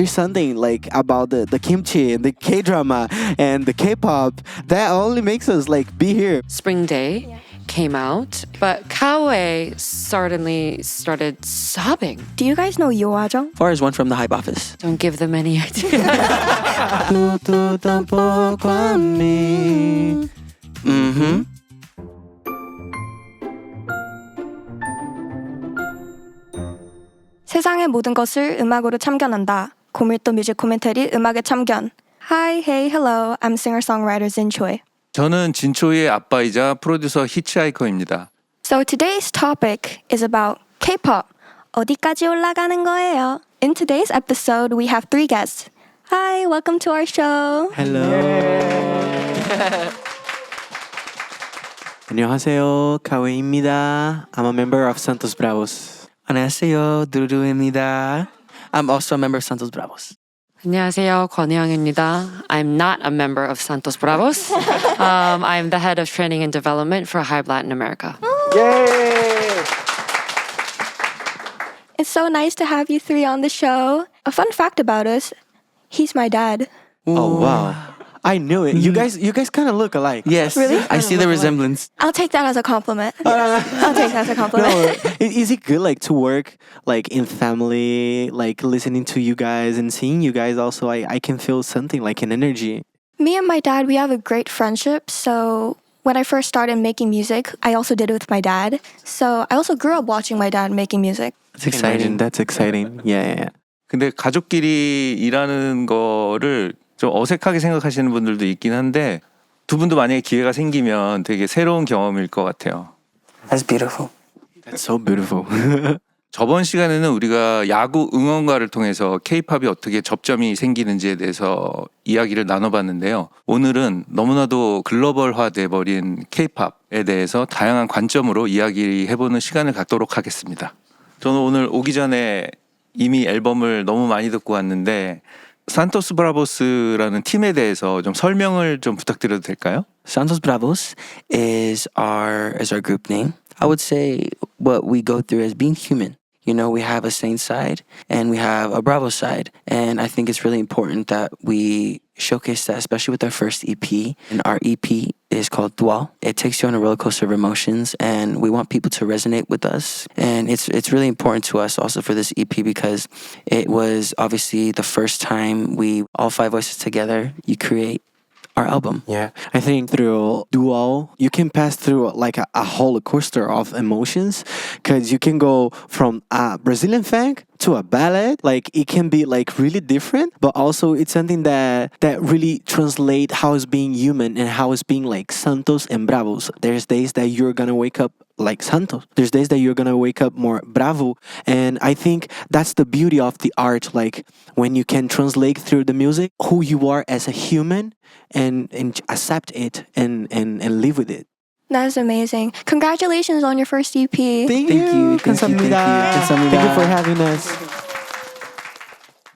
there's something like about the kimchi and the K-drama and the K-pop that only makes us like be here. Spring Day came out, but 카우에 suddenly started sobbing. Do you guys know 요아정? Far as one from the Hype office. Don't give them any idea. Tú tampoco a mí. Mm-hmm. 세상의 모든 것을 음악으로 참견한다. 고밀도 뮤직 코멘터리 음악의 참견. Hi, hey, hello. I'm singer-songwriter 진초이. 저는 진초이의 아빠이자 프로듀서 히치하이커입니다. So today's topic is about K-pop. 어디까지 올라가는 거예요? In today's episode, we have 3 guests. Hi, welcome to our show. Hello. 안녕하세요, 카우에입니다. I'm a member of 산토스브라보스. 안녕하세요, 드루입니다. I'm also a member of 산토스브라보스. 안녕하세요, 권혜영입니다. I'm not a member of 산토스브라보스. I'm the head of training and development for HYBE Latin America. Yay! It's so nice to have you 3 on the show. A fun fact about us, he's my dad. Oh wow. I knew it. You guys kind of look alike. Yes, Really? I see the resemblance. I'll take that as a compliment. I'll take that as a compliment. No, is it good like to work like in family, like listening to you guys and seeing you guys also? I can feel something like an energy. Me and my dad, we have a great friendship. So when I first started making music, I also did it with my dad. So I also grew up watching my dad making music. It's exciting. That's exciting. Yeah. 근데 가족끼리 일하는 거를 좀 어색하게 생각하시는 분들도 있긴 한데 두 분도 만약에 기회가 생기면 되게 새로운 경험일 것 같아요. That's beautiful. That's so beautiful. 저번 시간에는 우리가 야구 응원가를 통해서 K-팝이 어떻게 접점이 생기는지에 대해서 이야기를 나눠봤는데요. 오늘은 너무나도 글로벌화돼 버린 K-팝에 대해서 다양한 관점으로 이야기해보는 시간을 갖도록 하겠습니다. 저는 오늘 오기 전에 이미 앨범을 너무 많이 듣고 왔는데 산토스브라보스라는 팀에 대해서 좀 설명을 좀 부탁드려도 될까요? 산토스브라보스 is our group name. I would say what we go through as being human. You know, we have a Saint side and we have a Bravo side. And I think it's really important that we showcase that, especially with our first EP. And our EP is called Dual. It takes you on a roller coaster of emotions and we want people to resonate with us. And it's really important to us also for this EP because it was obviously the first time we, all 5 voices together, you create our album. Yeah, I think through Duo, you can pass through like a roller coaster of emotions because you can go from a Brazilian funk to a ballad. Like it can be like really different, but also it's something that really translate how it's being human and how it's being like Santos and Bravos. There's days that you're gonna wake up like Santos. There's days that you're gonna wake up more Bravo. And I think that's the beauty of the art, like when you can translate through the music who you are as a human and accept it and live with it. That's amazing. Congratulations on your first EP. Thank you. 감사합니다. Thank you for having us.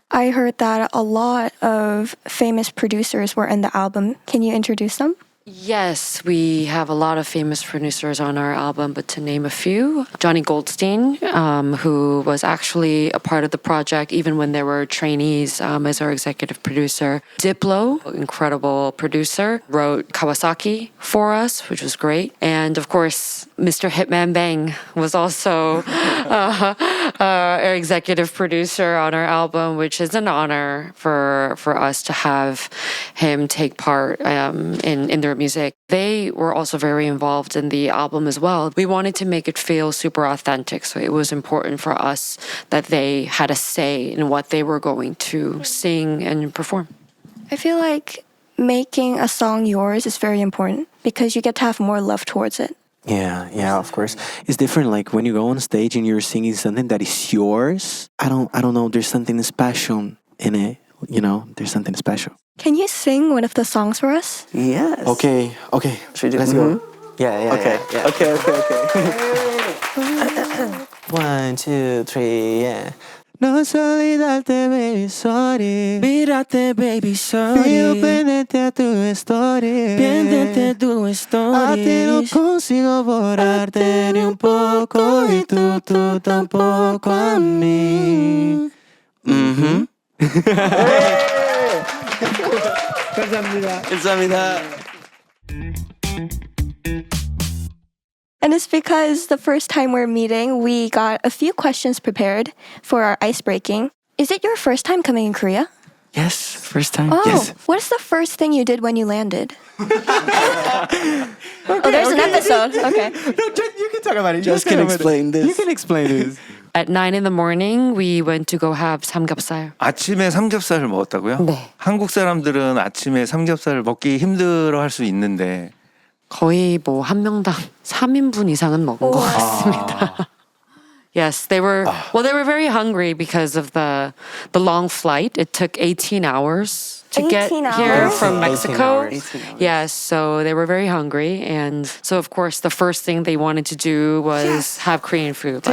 I heard that a lot of famous producers were in the album. Can you introduce them? Yes, we have a lot of famous producers on our album, but to name a few, Johnny Goldstein, who was actually a part of the project even when there were trainees as our executive producer. Diplo, incredible producer, wrote Kawasaki for us, which was great. And of course, Mr. Hitman Bang was also our executive producer on our album, which is an honor for us to have him take part in their music. They were also very involved in the album as well. We wanted to make it feel super authentic, so it was important for us that they had a say in what they were going to sing and perform. I feel like making a song yours is very important because you get to have more love towards it. Yeah, of course. It's different like when you go on stage and you're singing something that is yours. I don't know, there's something special in it, you know, there's something special. Can you sing one of the songs for us? Yes. Okay. Should we do Let's go. Yeah. Okay. Yeah. Okay. 1, 2, 3, yeah. No solidarte, baby, sorry. Mírate, baby, sorry. Vivo pendiente a tu story. Pendiente tu A ti no stories. consigo borrarte ni un poco y tú tampoco a mí. Mm-hmm. 감사합니다. And it's because the first time we're meeting, we got a few questions prepared for our ice breaking. Is it your first time coming in Korea? Yes, first time. Oh, Yes. what is the first thing you did when you landed? There's an episode. Okay. No, you can talk about it. Just can explain this. You can explain this. At 9 in the morning, we went to go have 삼겹살. 아침에 삼겹살을 먹었다고요? 네. 한국 사람들은 아침에 삼겹살을 먹기 힘들어할 수 있는데 거의 뭐 한 명당 3인분 이상은 먹은 것 같습니다. Yes, they were very hungry because of the long flight. It took 18 hours to get 18 here hours? from 18 Mexico. hours. 18 hours. Yes, so they were very hungry, and so of course the first thing they wanted to do was have Korean food.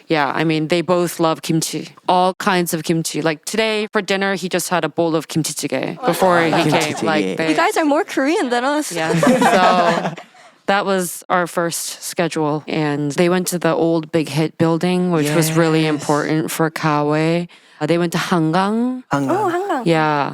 Yeah, I mean they both love kimchi, all kinds of kimchi. Like today for dinner, he just had a bowl of kimchi jjigae before he came. Like You guys are more Korean than us. yeah, so that was our first schedule. And they went to the old Big Hit building, which was really important for KPOP. They went to Hangang. Oh, Hangang. Yeah.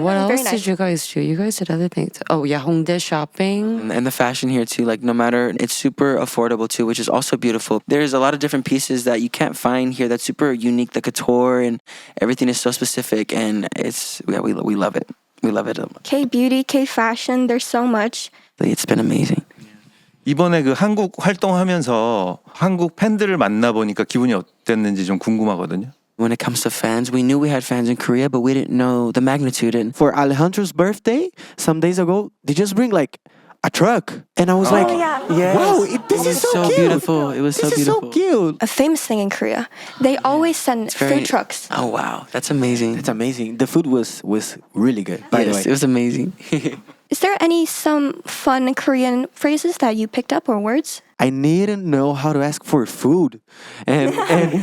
What Very else nice. did you guys do? You guys did other things. Oh, yeah. Hongdae shopping. And the fashion here too, like no matter, it's super affordable too, which is also beautiful. There's a lot of different pieces that you can't find here that's super unique. The couture and everything is so specific, and it's we love it. We love it. K-beauty, K-fashion, there's so much. It's been amazing. 이번에 그 한국 활동하면서 한국 팬들을 만나보니까 기분이 어땠는지 좀 궁금하거든요. When it comes to fans, we knew we had fans in Korea, but we didn't know the magnitude. And For Alejandro's birthday, some days ago, they just bring like a truck. And I was like, yeah. wow, this is so cute. beautiful. It was so This is beautiful. so cute. A famous thing in Korea. They always send very- food trucks. Oh wow, that's amazing. It's amazing. The food was really good, by the Yes, way. it was amazing. Is there some fun Korean phrases that you picked up or words? I need to know how to ask for food, and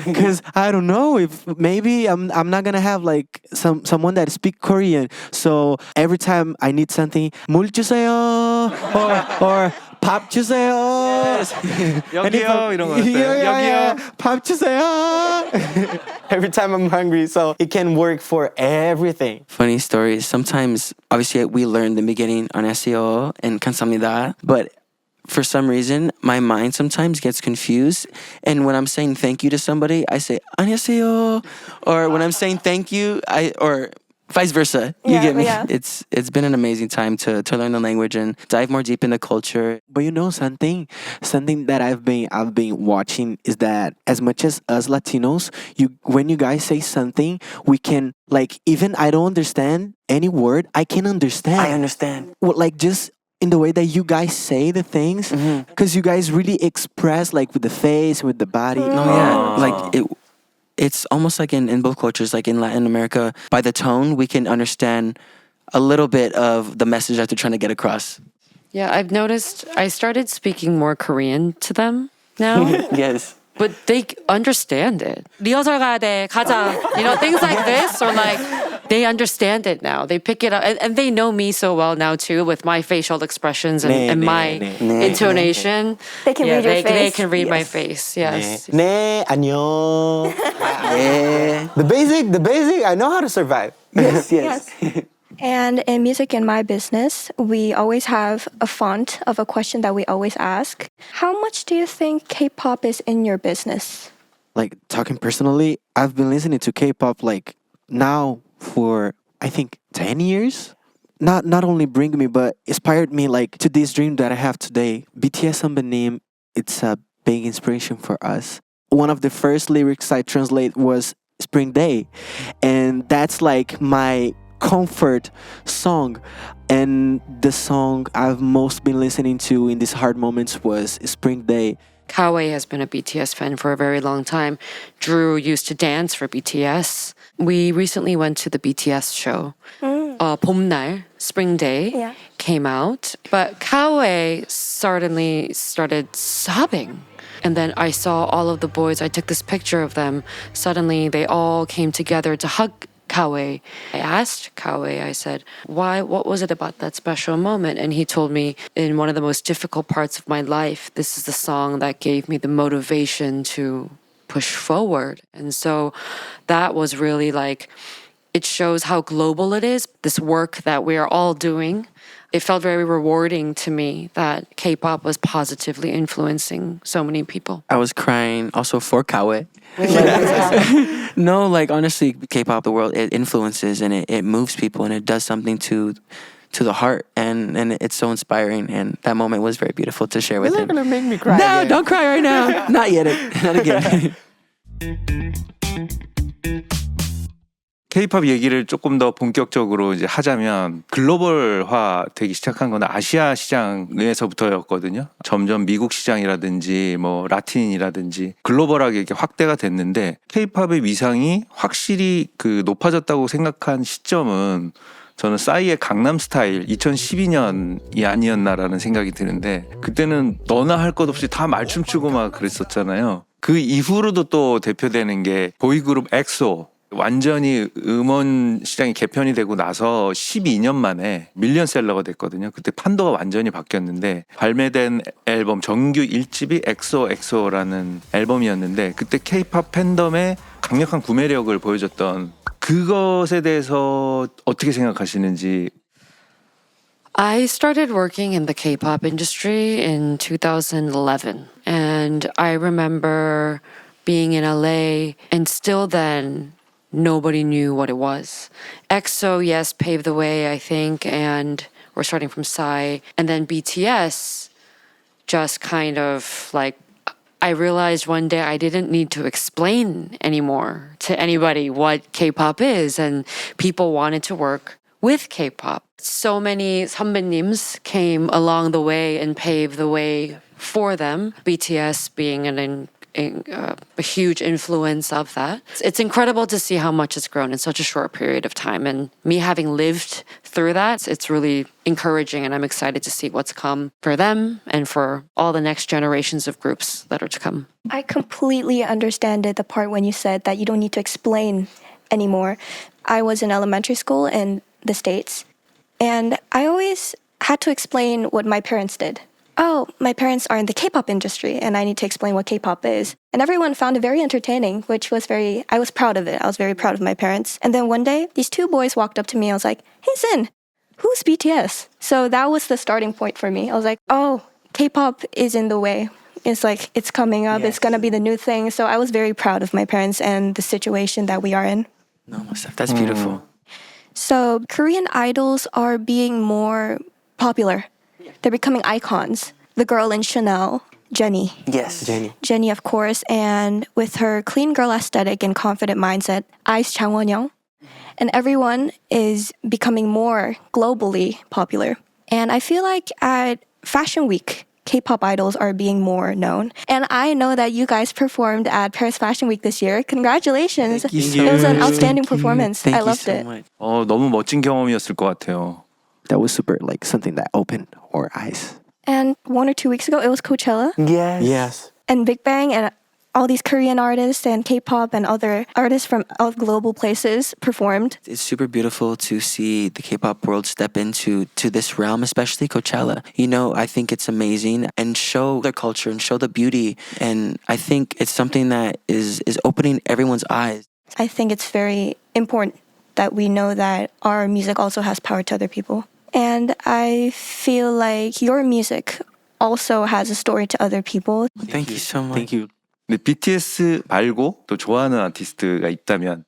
because I don't know if maybe I'm not gonna have like someone that speak Korean. So every time I need something, 물 주세요 or 밥 주세요. 여기요 이런 거 어때요? 여기요. 밥 주세요. Every time I'm hungry, so it can work for everything. Funny stories. Sometimes, obviously, we learned in the beginning on SEO and 감사합니다, but for some reason, my mind sometimes gets confused. And when I'm saying thank you to somebody, I say 안녕하세요. Or when I'm saying thank you, or vice versa. You Yeah, get me? yeah. It's been an amazing time to learn the language and dive more deep in the culture. But you know something that I've been watching is that as much as us Latinos, when you guys say something, we can like, even I don't understand any word, I can understand. I understand. Well, like just in the way that you guys say the things, because you guys really express like with the face, with the body. No, yeah. Like it's almost like in both cultures, like in Latin America, by the tone, we can understand a little bit of the message that they're trying to get across. Yeah, I've noticed I started speaking more Korean to them now. Yes. But they understand it. 리허설 가야 돼, 가자. You know, things like this, or like they understand it now. They pick it up, and they know me so well now too, with my facial expressions and my intonation. They can read your They face. can read my face. Yes. 네, 안녕. Yeah. The basic, I know how to survive. Yes. Yes. And in Music in My Business, we always have a font of a question that we always ask. How much do you think K-pop is in your business? Like talking personally, I've been listening to K-pop like now for I think 10 years. Not only bring me but inspired me like to this dream that I have today. BTS 선배님, it's a big inspiration for us. One of the first lyrics I translate was Spring Day, and that's like my comfort song. And the song I've most been listening to in these hard moments was Spring Day. KPOP has been a BTS fan for a very long time. Drew used to dance for BTS. We recently went to the BTS show. 봄날, Spring Day came out. But KPOP suddenly started sobbing. And then I saw all of the boys. I took this picture of them. Suddenly, they all came together to hug KPOP. I asked KPOP, I said, why, what was it about that special moment? And he told me, in one of the most difficult parts of my life, this is the song that gave me the motivation to push forward. And so that was really like it shows how global it is, this work that we are all doing. It felt very rewarding to me that K-pop was positively influencing so many people. I was crying also for KPOP. No, like honestly, K-pop, the world, it influences and it moves people and it does something to the heart, and it's so inspiring, and that moment was very beautiful to share with him. You're gonna make me cry. No, again. don't cry right now. Not yet. Not again. K-팝 얘기를 조금 더 본격적으로 이제 하자면 글로벌화 되기 시작한 건 아시아 시장에서부터였거든요. 점점 미국 시장이라든지 뭐 라틴이라든지 글로벌하게 이렇게 확대가 됐는데 K-팝의 위상이 확실히 그 높아졌다고 생각한 시점은 저는 싸이의 강남스타일 2012년이 아니었나라는 생각이 드는데 그때는 너나 할 것 없이 다 말춤 추고 막 그랬었잖아요. 그 이후로도 또 대표되는 게 보이그룹 엑소. 완전히 음원 시장이 개편이 되고 나서 12년 만에 밀리언셀러가 됐거든요. 그때 판도가 완전히 바뀌었는데 발매된 앨범 정규 1집이 엑소라는 앨범이었는데 그때 K-팝 팬덤의 강력한 구매력을 보여줬던 그것에 대해서 어떻게 생각하시는지. I started working in the K-pop industry in 2011, and I remember being in LA, and still then nobody knew what it was. EXO, yes, paved the way, I think, and we're starting from Psy. And then BTS just kind of like, I realized one day I didn't need to explain anymore to anybody what K-pop is, and people wanted to work with K-pop. So many 선배님s came along the way and paved the way for them, BTS being a huge influence of that. It's incredible to see how much it's grown in such a short period of time. And me having lived through that, it's really encouraging, and I'm excited to see what's come for them and for all the next generations of groups that are to come. I completely understand the part when you said that you don't need to explain anymore. I was in elementary school in the States, and I always had to explain what my parents did. Oh, my parents are in the K-pop industry and I need to explain what K-pop is. And everyone found it very entertaining, which was I was proud of it. I was very proud of my parents. And then one day, these two boys walked up to me. I was like, hey, Sin, who's BTS? So that was the starting point for me. I was like, oh, K-pop is in the way. It's like, it's coming up. Yes. It's going to be the new thing. So I was very proud of my parents and the situation that we are in. No, that's beautiful. So Korean idols are being more popular. They're becoming icons. The girl in Chanel, Jennie. Yes, Jennie. Jennie, of course, and with her clean girl aesthetic and confident mindset, Ice Changwon-young. And everyone is becoming more globally popular. And I feel like at Fashion Week, K-pop idols are being more known. And I know that you guys performed at Paris Fashion Week this year. Congratulations. Thank you so It was an much. outstanding performance. Thank I you loved so it. much. 너무 멋진 경험이었을 것 같아요. That was super, like something that opened our eyes. And 1 or 2 weeks ago, it was Coachella. Yes. And Big Bang and all these Korean artists and K-pop and other artists from all global places performed. It's super beautiful to see the K-pop world step into this realm, especially Coachella. You know, I think it's amazing and show their culture and show the beauty. And I think it's something that is opening everyone's eyes. I think it's very important that we know that our music also has power to other people. And I feel like your music also has a story to other people. Thank you so much. Thank you. 근데 BTS 말고 또 좋아하는 아티스트가 있다면?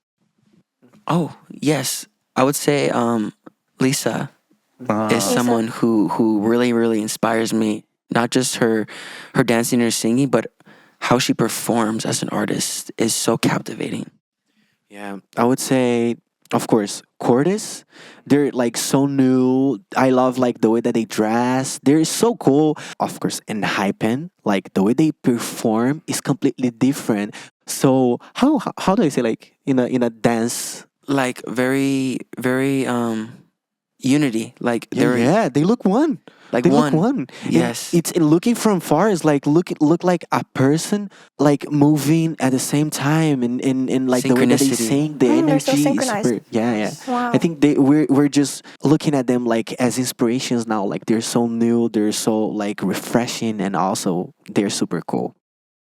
Oh, yes. I would say Lisa is someone who really, really inspires me. Not just her dancing or singing, but how she performs as an artist is so captivating. Yeah, I would say, of course, Cortis. They're like so new. I love like the way that they dress. They're so cool. Of course, in Hypen, like the way they perform is completely different. So how do I say, like in a dance? Like very, very unity. Like they're They look one. like They one. look one. Yes. It's looking from far. It's like look like a person like moving at the same time in like the way that they Synchronicity. sing. The They're so energy is synchronized. super. Yeah. Wow. I think we're just looking at them like as inspirations now. Like they're so new. They're so like refreshing, and also they're super cool.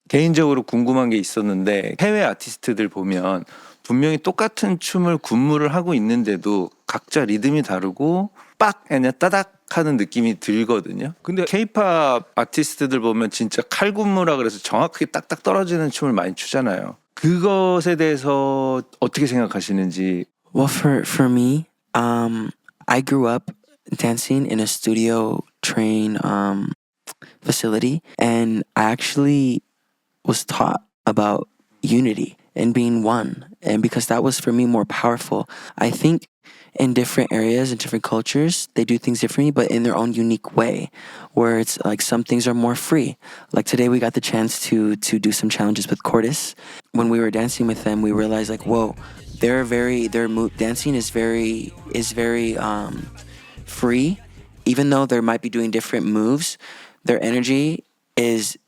개인적으로 궁금한 게 있었는데 해외 아티스트들 보면 분명히 똑같은 춤을 군무를 하고 있는데도 각자 리듬이 다르고 빡 아니야 따닥 하는 느낌이 들거든요. 근데 K-팝 아티스트들 보면 진짜 칼군무라 그래서 정확하게 딱딱 떨어지는 춤을 많이 추잖아요. 그것에 대해서 어떻게 생각하시는지. Well, for me, I grew up dancing in a studio train facility, and I actually was taught about unity and being one, and because that was for me more powerful. I think in different areas and different cultures, they do things differently, but in their own unique way, where it's like some things are more free. Like today we got the chance to do some challenges with Cortis. When we were dancing with them, we realized like, whoa, dancing is very free. Even though they might be doing different moves, their energy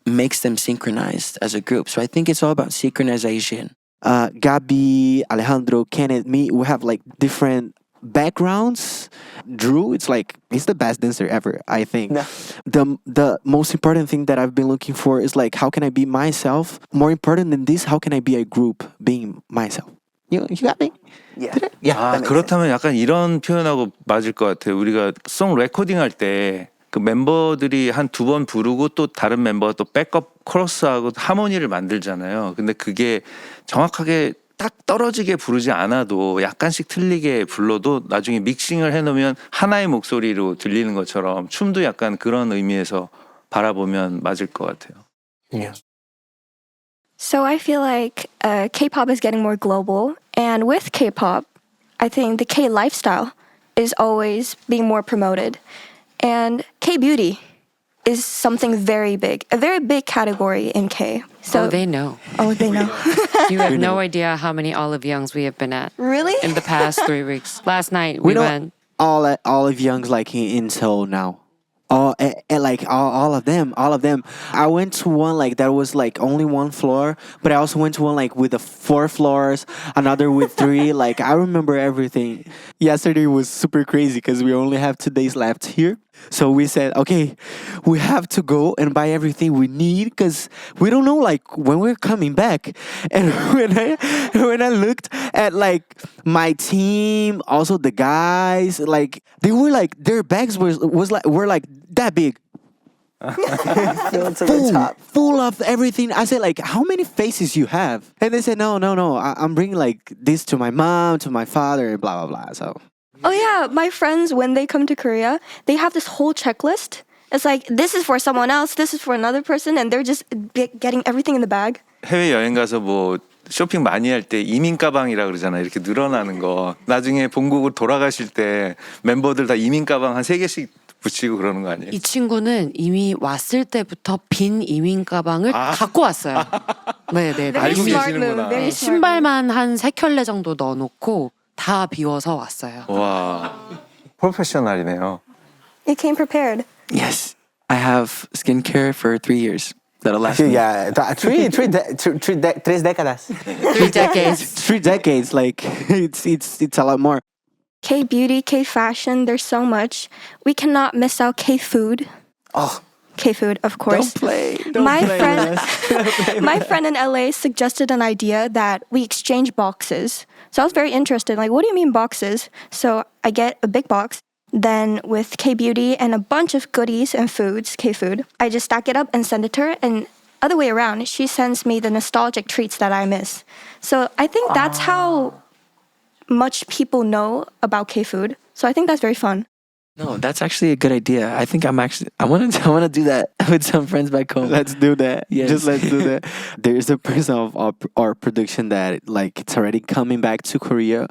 makes them synchronized as a group. So I think it's all about synchronization. Gabi, Alejandro, Kenneth, me, we have like different backgrounds. Drew, it's like he's the best dancer ever, I think. No. The most important thing that I've been looking for is like, how can I be myself? More important than this, how can I be a group being myself? You got me? Yeah. 그렇다면 약간 이런 표현하고 맞을 것 같아요. 우리가 송 레코딩 할 때 그 멤버들이 한 2번 부르고 또 다른 멤버가 또 백업 코러스하고 하모니를 만들잖아요. 근데 그게 정확하게 딱 떨어지게 부르지 않아도 약간씩 틀리게 불러도 나중에 믹싱을 해놓으면 하나의 목소리로 들리는 것처럼 춤도 약간 그런 의미에서 바라보면 맞을 것 같아요. Yeah. So I feel like K-pop is getting more global, and with K-pop, I think the K lifestyle is always being more promoted, and K-beauty is something very big, a very big category in K. So they know. Oh, they know. You have no idea how many Olive Youngs we have been at Really? in the past 3 weeks. Last night we know went. all of Young's like in Seoul now. All of them. I went to one like that was like only one floor, but I also went to one like with the 4 floors, another with 3. Like I remember everything. Yesterday was super crazy because we only have 2 days left here. So we said, okay, we have to go and buy everything we need because we don't know like when we're coming back. And when I looked at like my team, also the guys, like they were like their bags were like that big. Full of everything. I said like, how many faces you have? And they said, no, I'm bringing like this to my mom, to my father, and blah blah blah. So. Oh yeah, my friends, when they come to Korea, they have this whole checklist. It's like, this is for someone else, this is for another person, and they're just getting everything in the bag. 해외 여행 가서 뭐 쇼핑 많이 할 때 이민 가방이라 그러잖아요. 이렇게 늘어나는 거. 나중에 본국으로 돌아가실 때 멤버들 다 이민 가방 한 3개씩 붙이고 그러는 거 아니에요? 이 친구는 이미 왔을 때부터 빈 이민 가방을 갖고 왔어요. 네네. 알고 Very smart 계시는구나. move, very smart move. 신발만 한 3켤레 정도 넣어놓고 다 비워서 왔어요. 와, 프로페셔널이네요. You came prepared. Yes. I have skincare for 3 years. That'll last me. Yeah, tres décadas. 3 decades. 3 decades, like it's a lot more. K-beauty, K-fashion, there's so much. We cannot miss out K-food. Oh, K-food, of course. Don't My play friend, with us. my friend in LA suggested an idea that we exchange boxes. So I was very interested. Like, what do you mean boxes? So I get a big box. Then with K-beauty and a bunch of goodies and foods, K-food, I just stack it up and send it to her. And other way around, she sends me the nostalgic treats that I miss. So I think that's how much people know about K-food. So I think that's very fun. No, that's actually a good idea. I think I want to do that with some friends back home. Let's do that. Yes. Just let's do that. There's a person of our production that like it's already coming back to Korea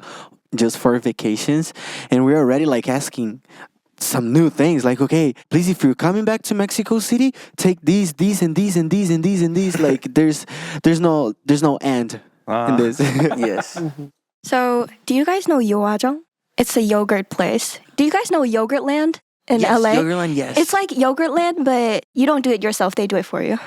just for vacations, and we're already like asking some new things. Like, okay, please, if you're coming back to Mexico City, take these, and these, and these, and these, and these. Like, there's no end in this. Yes. So do you guys know Yoajong? It's a yogurt place. Do you guys know Yogurtland in Yes, LA? Yogurtland, yes. It's like Yogurtland, but you don't do it yourself. They do it for you.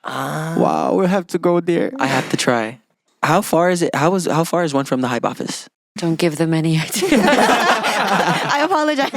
Wow, we have to go there. I have to try. How far is it? How far is one from the HYBE office? Don't give them any idea. I apologize.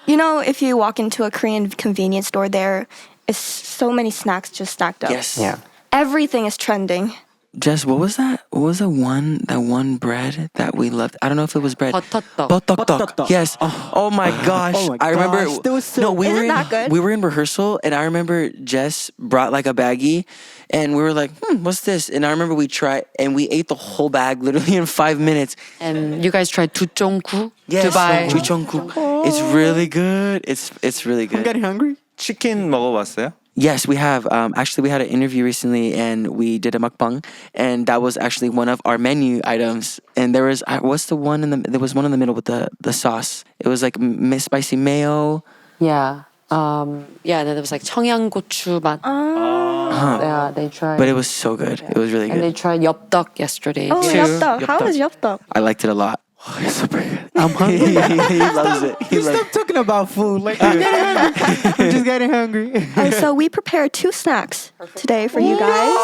You know, if you walk into a Korean convenience store, there is so many snacks just stacked up. Yes. yeah. Everything is trending. Jess, what was that? What was that one bread that we loved? I don't know if it was bread. 버터떡. Bottok. Yes. Oh my gosh. Oh my I remember. gosh, that was so- No, we Isn't were in, that good? we were in rehearsal, and I remember Jess brought like a baggie, and we were like, what's this? And I remember we tried, and we ate the whole bag literally in 5 minutes. And you guys tried 두쫑구? Yes, Dubai. Chuchongku. It's really good. It's really I'm good. getting hungry. 치킨 먹어봤어요? Yes, we have. Actually, we had an interview recently, and we did a mukbang, and that was actually one of our menu items. And there was what's the one in the? There was one in the middle with the sauce. It was like spicy mayo. Yeah. Yeah, and then there was like 청양고추 맛. Yeah, they tried. But it was so good. It was really and they good. tried 엽떡 yesterday Oh, too. 엽떡. How was 엽떡? I liked it a lot. Oh, it's so pretty good. I'm hungry. He loves it. He You loves stop talking about food. Like, I'm getting hungry. I'm just getting hungry. So we prepared 2 snacks today for you guys.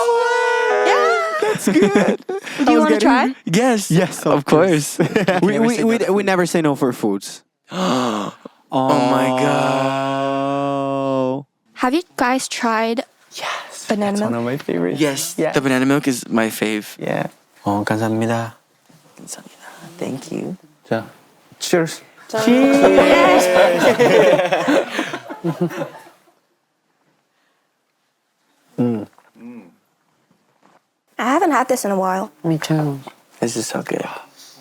Yeah. That's good. Do you want to try? Yes. Yes, of course. We never say no for foods. Oh my god. Have you guys tried banana It's one milk? of my favorites. Yes. Yeah. The banana milk is my fave. Yeah. 감사합니다. Thank you. 자, cheers. I haven't had this in a while. Me too. This is so good.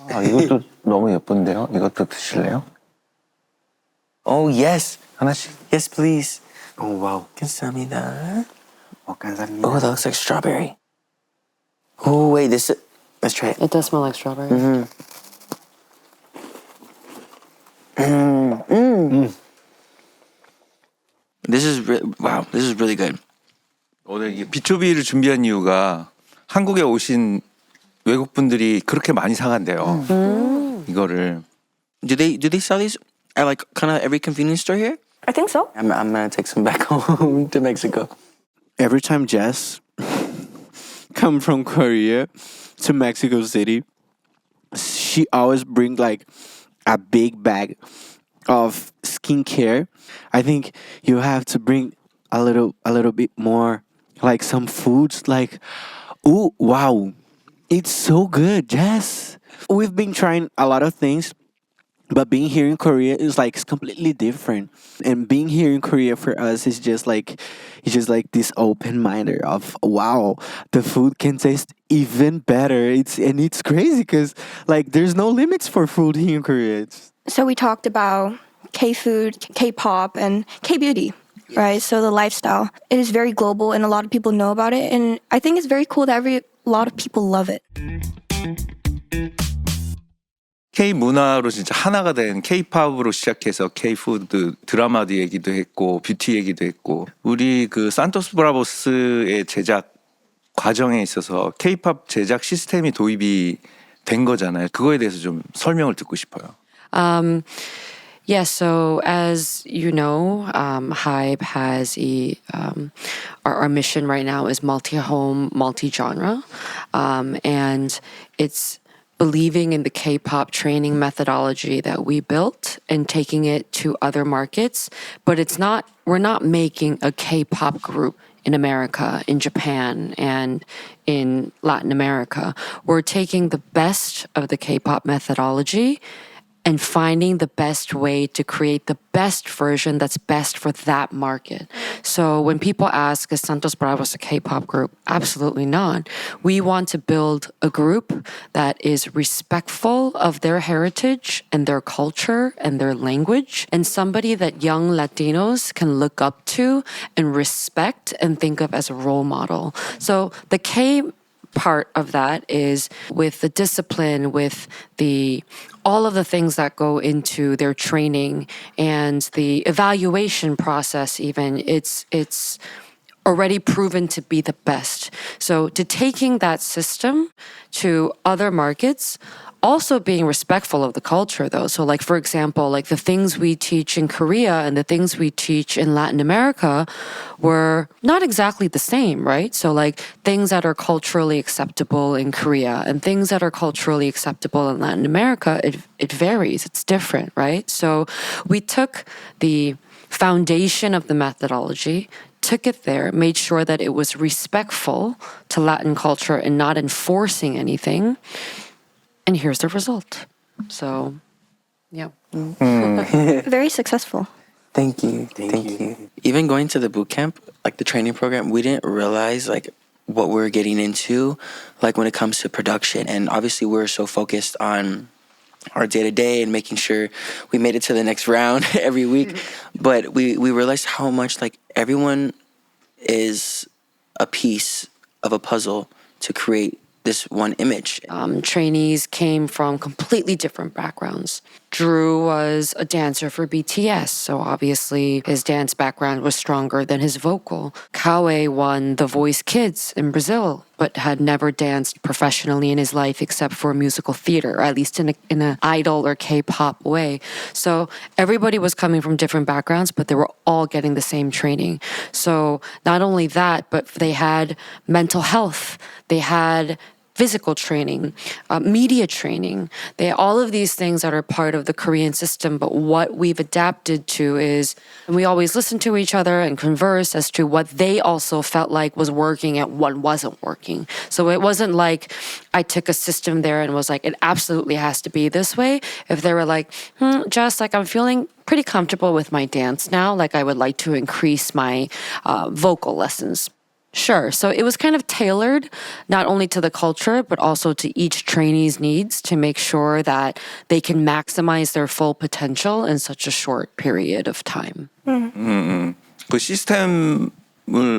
아, 이것도 너무 예쁜데요? 이것도 드실래요? Oh yes. 하나씩. Yes, please. 오, 와우. 감사합니다. 감사합니다. Oh, that looks like strawberry. Oh wait, this is. Let's try it. It does smell like strawberry. This is wow. This is really good. 오늘 이 비초비를 준비한 이유가 한국에 오신 외국 분들이 그렇게 많이 사간대요. 이거를 Do they sell these at like kind of every convenience store here? I think so. I'm gonna take some back home to Mexico. Every time Jess come from Korea to Mexico City, she always bring like a big bag of skincare. I think you have to bring a little bit more, like some foods. Like, oh wow, it's so good, Jess. We've been trying a lot of things. But being here in Korea is like completely different. And being here in Korea for us is just like this open minder of wow, the food can taste even better. It's crazy because like there's no limits for food here in Korea. So we talked about K-food, K-pop, and K-beauty, right? So the lifestyle. It is very global and a lot of people know about it. And I think it's very cool that a lot of people love it. K 문화로 진짜 하나가 된 K-팝으로 시작해서 K-푸드 드라마도 얘기도 했고 뷰티 얘기도 했고 우리 그 산토스브라보스의 제작 과정에 있어서 K-팝 제작 시스템이 도입이 된 거잖아요. 그거에 대해서 좀 설명을 듣고 싶어요. Yeah, so as you know, HYBE has our mission right now is multi-home, multi-genre, and it's believing in the K-pop training methodology that we built and taking it to other markets. But we're not making a K-pop group in America, in Japan, and in Latin America. We're taking the best of the K-pop methodology and finding the best way to create the best version that's best for that market. So when people ask, is Santos a K-pop group? Absolutely not. We want to build a group that is respectful of their heritage and their culture and their language, and somebody that young Latinos can look up to and respect and think of as a role model. So the K part of that is with the discipline, with all of the things that go into their training and the evaluation process even, it's already proven to be the best. So to taking that system to other markets, also being respectful of the culture though. So like, for example, like the things we teach in Korea and the things we teach in Latin America were not exactly the same, right? So like things that are culturally acceptable in Korea and things that are culturally acceptable in Latin America, it varies, it's different, right? So we took the foundation of the methodology, took it there, made sure that it was respectful to Latin culture and not enforcing anything. And here's the result. So, yeah. Very successful. Thank you. Thank you. Even going to the boot camp, like the training program, we didn't realize like what we're getting into, like when it comes to production. And obviously we're so focused on our day-to-day and making sure we made it to the next round every week. But we realized how much like everyone is a piece of a puzzle to create this one image. Trainees came from completely different backgrounds. Drew was a dancer for BTS, so obviously his dance background was stronger than his vocal. Kaue won The Voice Kids in Brazil, but had never danced professionally in his life except for musical theater, or at least in an idol or K-pop way. So everybody was coming from different backgrounds, but they were all getting the same training. So not only that, but they had mental health. They had physical training, media training. All of these things that are part of the Korean system, but what we've adapted to is we always listen to each other and converse as to what they also felt like was working and what wasn't working. So it wasn't like I took a system there and was like, it absolutely has to be this way. If they were like, Jess, like I'm feeling pretty comfortable with my dance now, like I would like to increase my vocal lessons. Sure. So it was kind of tailored not only to the culture, but also to each trainee's needs to make sure that they can maximize their full potential in such a short period of time. 그 시스템을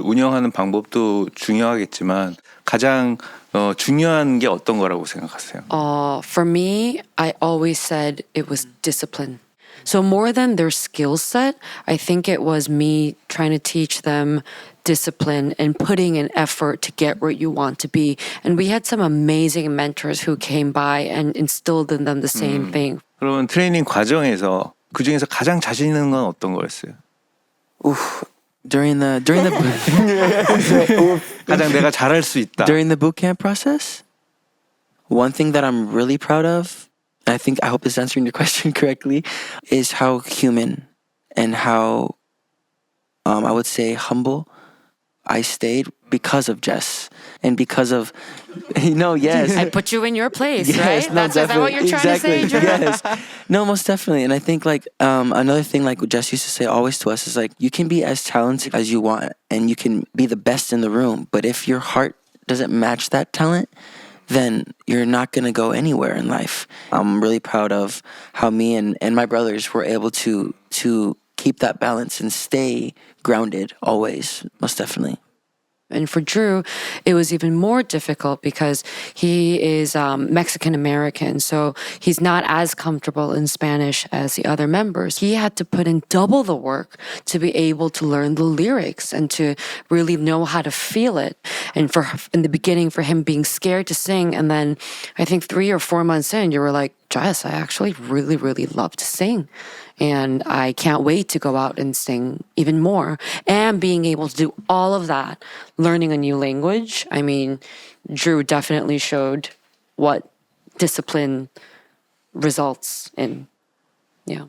운영하는 방법도 중요하겠지만 가장 중요한 게 어떤 거라고 생각하세요? For me, I always said it was discipline. So more than their skill set, I think it was me trying to teach them discipline and putting an effort to get where you want to be. And we had some amazing mentors who came by and instilled in them the same thing. 그러면 트레이닝 과정에서 그 중에서 가장 자신 있는 건 어떤 거였어요? During the 가장 내가 잘할 수 있다. during the boot camp process, one thing that I'm really proud of, and I hope this is answering your question correctly, is how human and how I would say humble I stayed because of Jess and because of yes. I put you in your place, Yes, right? no, Is that what you're trying exactly. to say, Drew? Yes. No, most definitely. And I think like another thing like what Jess used to say always to us is like you can be as talented as you want and you can be the best in the room, but if your heart doesn't match that talent, then you're not going to go anywhere in life. I'm really proud of how me and my brothers were able to keep that balance and stay grounded always, most definitely. And for Drew, it was even more difficult because he is Mexican American, so he's not as comfortable in Spanish as the other members. He had to put in double the work to be able to learn the lyrics and to really know how to feel it. And in the beginning, for him being scared to sing, and then I think 3 or 4 months in, you were like, Jess, I actually really, really love to sing. And I can't wait to go out and sing even more. And being able to do all of that, learning a new language. I mean, Drew definitely showed what discipline results in. Yeah.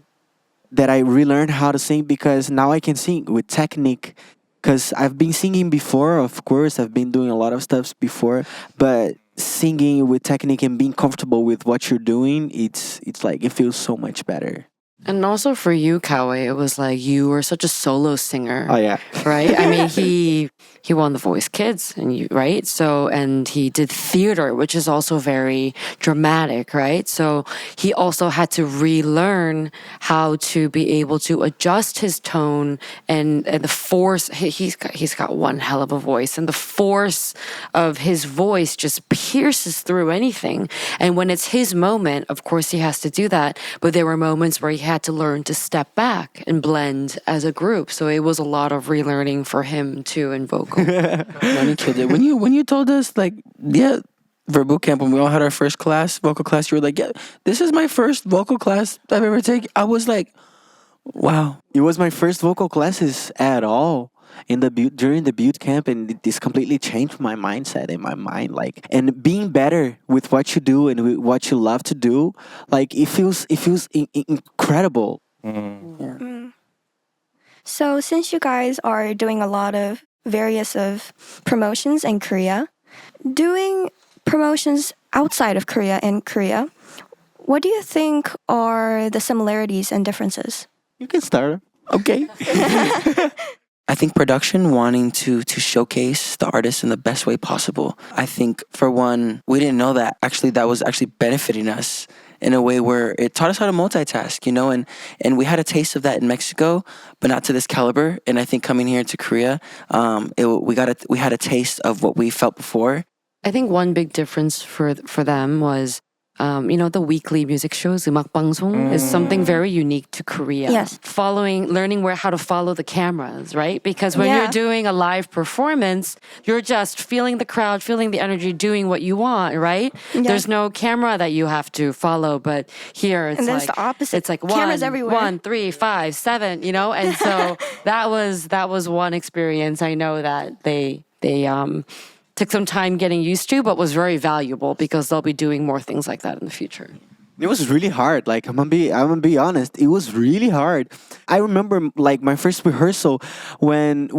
That I relearned how to sing because now I can sing with technique. Because I've been singing before, of course, I've been doing a lot of stuff before, but singing with technique and being comfortable with what you're doing, it's like it feels so much better. And also for you, Kaue, it was like you were such a solo singer. Oh yeah. Right? I mean, he won The Voice Kids, right? So, and he did theater, which is also very dramatic, right? So he also had to relearn how to be able to adjust his tone and the force. He's got one hell of a voice, and the force of his voice just pierces through anything. And when it's his moment, of course he has to do that. But there were moments where he had to learn to step back and blend as a group. So it was a lot of relearning for him too in vocal. When you told us like for boot camp when we all had our first vocal class, you were like, yeah, this is my first vocal class I've ever taken. I was like, wow. It was my first vocal classes at all during the boot camp, and this completely changed my mindset and my mind. Like, and being better with what you do and with what you love to do, like it feels incredible. Mm. So since you guys are doing a lot of various of promotions in Korea, doing promotions outside of Korea and Korea, what do you think are the similarities and differences? You can start. Okay. I think production wanting to showcase the artist in the best way possible. I think for one, we didn't know that was actually benefiting us in a way where it taught us how to multitask, you know, and we had a taste of that in Mexico, but not to this caliber. And I think coming here to Korea, we had a taste of what we felt before. I think one big difference for them was, the weekly music shows, 음악방송, is something very unique to Korea. Yes. Learning how to follow the cameras, right? Because when you're doing a live performance, you're just feeling the crowd, feeling the energy, doing what you want, right? Yeah. There's no camera that you have to follow, but here it's and like... it's the opposite. It's like cameras everywhere. 1, 3, 5, 7, and so that was one experience I know that they took some time getting used to, but was very valuable because they'll be doing more things like that in the future. It was really hard. Like I'm gonna be honest. It was really hard. I remember like my first rehearsal when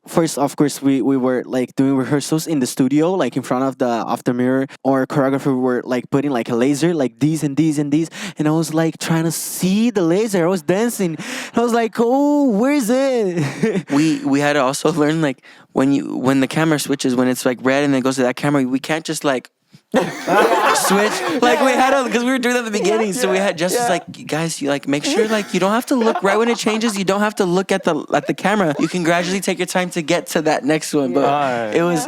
first of course we were like doing rehearsals in the studio, like in front of the mirror. Our choreographer were like putting like a laser, like these and these and these, and I was like trying to see the laser. I was dancing. I was like, oh, where is it? We had to also learn like when the camera switches, when it's like red and then goes to that camera, we can't just like switch like we had because we were doing that at the beginning, so we had just like, guys, you like make sure like you don't have to look right when it changes, you don't have to look at the camera, you can gradually take your time to get to that next one. But it was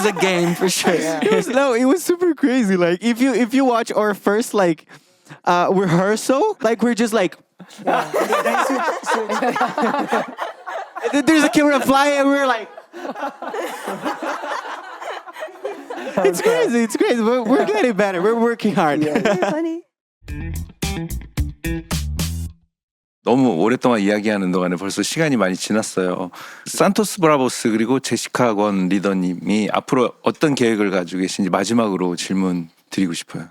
a game for sure. It was super crazy. Like if you watch our first like rehearsal, like we're just like there's a camera flying and we're like it's crazy. We're getting better. We're working hard. Very funny. 너무 오랫동안 이야기하는 동안에 벌써 시간이 많이 지났어요. 산토스브라보스 그리고 제시카 권 리더님이 앞으로 어떤 계획을 가지고 계신지 마지막으로 질문 드리고 싶어요.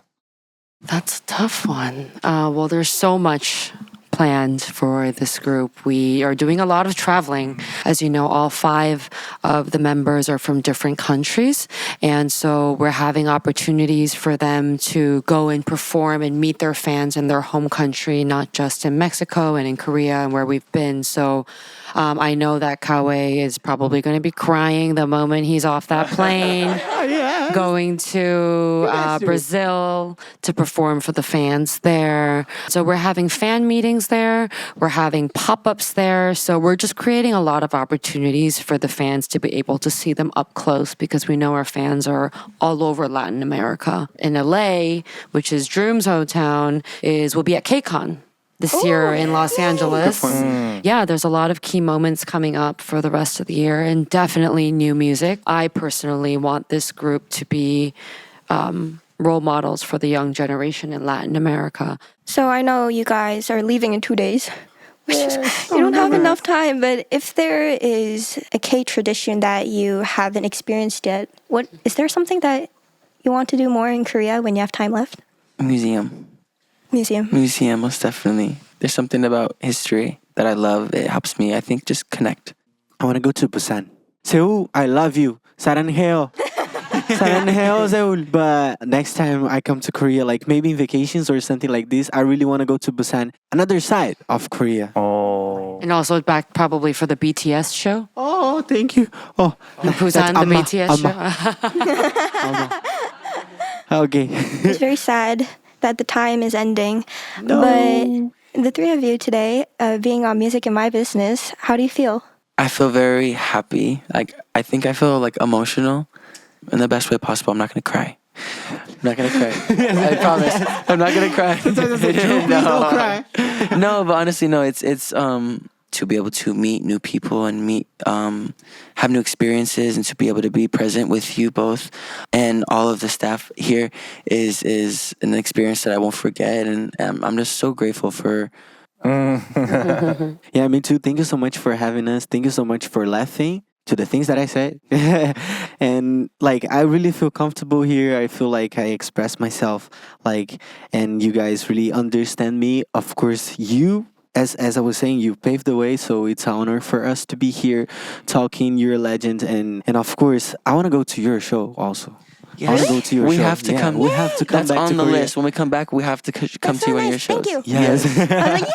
That's a tough one. Well, there's so much planned for this group. We are doing a lot of traveling. As you know, all 5 of the members are from different countries. And so we're having opportunities for them to go and perform and meet their fans in their home country, not just in Mexico and in Korea and where we've been. So I know that Kaue is probably going to be crying the moment he's off that plane, going to Brazil to perform for the fans there. So we're having fan meetings there. We're having pop-ups there. So we're just creating a lot of opportunities for the fans to be able to see them up close because we know our fans are all over Latin America. In LA, which is Droom's hometown, we'll be at KCON this year in Los Angeles. Yeah, there's a lot of key moments coming up for the rest of the year and definitely new music. I personally want this group to be role models for the young generation in Latin America. So I know you guys are leaving in 2 days. You don't have enough time, but if there is a K tradition that you haven't experienced yet, is there something that you want to do more in Korea when you have time left? Museum, most definitely. There's something about history that I love. It helps me, I think, just connect. I want to go to Busan. Seoul, I love you. 사랑해요. 사랑해요, Seoul. But next time I come to Korea, like maybe in vacations or something like this, I really want to go to Busan, another side of Korea. Oh. And also back probably for the BTS show. Oh, thank you. Oh, Busan, the BTS show. Okay. It's very sad that the time is ending. No. But the 3 of you today, being on Music in My Business, how do you feel? I feel very happy. Like I think I feel like emotional in the best way possible. I'm not gonna cry. I promise. I'm not gonna cry. Don't cry. No, but honestly, no. It's to be able to meet new people and have new experiences and to be able to be present with you both and all of the staff here is an experience that I won't forget, and I'm just so grateful for. Yeah, me too. Thank you so much for having us. Thank you so much for laughing to the things that I said. And like I really feel comfortable here. I feel like I express myself, like, and you guys really understand me. Of course, you as I was saying, you paved the way, so it's an honor for us to be here talking. You're a legend, and of course, I want to go to your show also. I want to go to your we show. have to come. We have to come That's back on to the Korea. list. When we come back, we have to come That's to you so on your nice. shows. Thank you. Yes. I was like,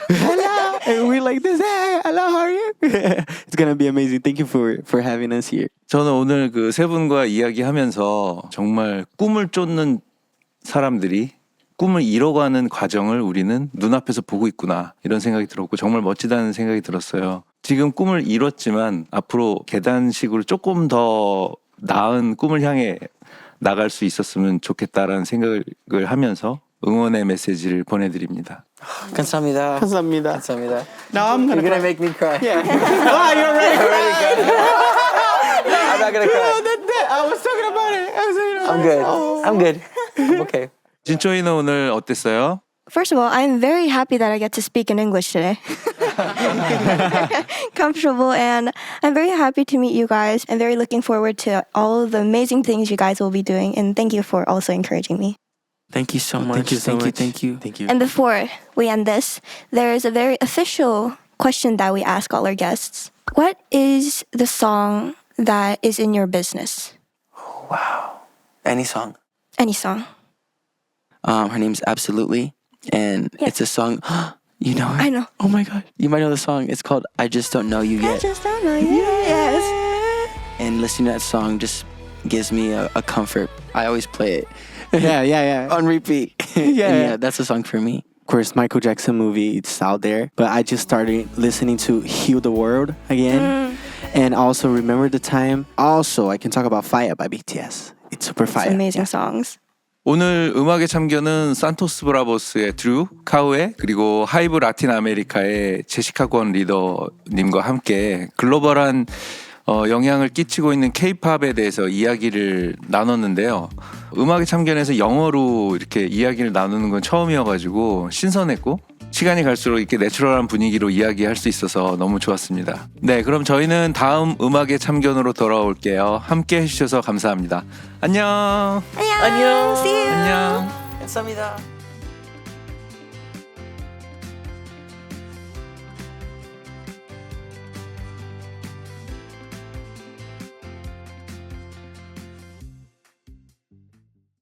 yeah, Hello. And we're like this. Hey, hello, how are you? It's gonna be amazing. Thank you for having us here. 저는 오늘 그 세 분과 이야기하면서 정말 꿈을 쫓는 사람들이 꿈을 이뤄가는 과정을 우리는 눈앞에서 보고 있구나 이런 생각이 들었고 정말 멋지다는 생각이 들었어요. 지금 꿈을 이뤘지만 앞으로 계단식으로 조금 더 나은 꿈을 향해 나갈 수 있었으면 좋겠다라는 생각을 하면서 응원의 메시지를 보내드립니다. 감사합니다. 감사합니다. 감사합니다. Now I'm You're gonna gonna make me cry. Yeah. Oh, you're right. I'm not gonna cry. I was talking about it. I'm good. I'm good. I'm okay. 진초이는 오늘 어땠어요? First of all, I'm very happy that I get to speak in English today. Comfortable, and I'm very happy to meet you guys. I'm very looking forward to all the amazing things you guys will be doing, and thank you for also encouraging me. Thank you so much. Thank you so much. Thank you. Thank you. And before we end this, there is a very official question that we ask all our guests. What is the song that is in your business? Wow. Any song. Any song. Her name's Absolutely, and Yeah. it's a song. You know it? I know. Oh my god. You might know the song. It's called I Just Don't Know You I Yet. just don't know. Yes. And listening to that song just gives me a comfort. I always play it Yeah. on repeat. Yeah. That's a song for me. Of course, Michael Jackson movie, it's out there. But I just started listening to Heal the World again. And also Remember the Time. Also, I can talk about Fire by BTS. It's super It's fire. amazing songs. 오늘 음악의 참견은 산토스브라보스의 드루&카우에 그리고 하이브 라틴 아메리카의 제시카 권 리더님과 함께 글로벌한 영향을 끼치고 있는 K-팝에 대해서 이야기를 나눴는데요. 음악의 참견에서 영어로 이렇게 이야기를 나누는 건 처음이어가지고 신선했고 시간이 갈수록 이렇게 내추럴한 분위기로 이야기할 수 있어서 너무 좋았습니다. 네, 그럼 저희는 다음 음악의 참견으로 돌아올게요. 함께 해주셔서 감사합니다. 안녕. 안녕. See you. 안녕. 감사합니다.